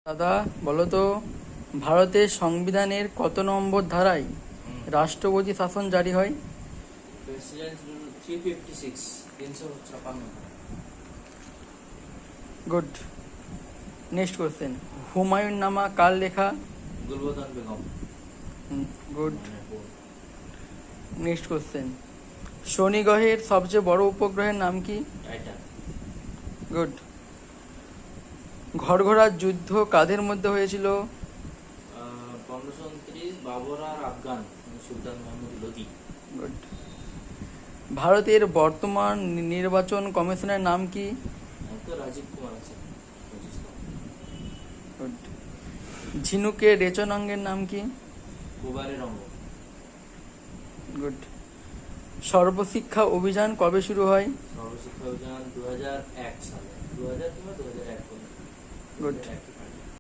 দাদা বলো তো, ভারতের সংবিধানের কত নম্বর ধারায় রাষ্ট্রপতি শাসন জারি হয়? President rule 356 356। Good. Next question, Humayun Nama কার লেখা? Gulbadan Begum. Good. Next question, শনি গ্রহের সবচেয়ে বড় উপগ্রহের নাম কি? টাইটান। গুড। ঘরঘরার যুদ্ধ কাদের মধ্যে হয়েছিল? 1529 বাবর আর আফগান সুলতান মোহাম্মদ লোদি। গুড। ভারতের বর্তমান নির্বাচন কমিশনের নাম কি? তো রাজীব কুমার আছে। গুড। ঝিনুকের রেচনাঙ্গের নাম কি? কুবারের অঙ্গ। গুড। সর্বশিক্ষা অভিযান কবে শুরু হয়? সর্বশিক্ষা অভিযান 2001 সালে, 2000 কিংবা 2001। গুড।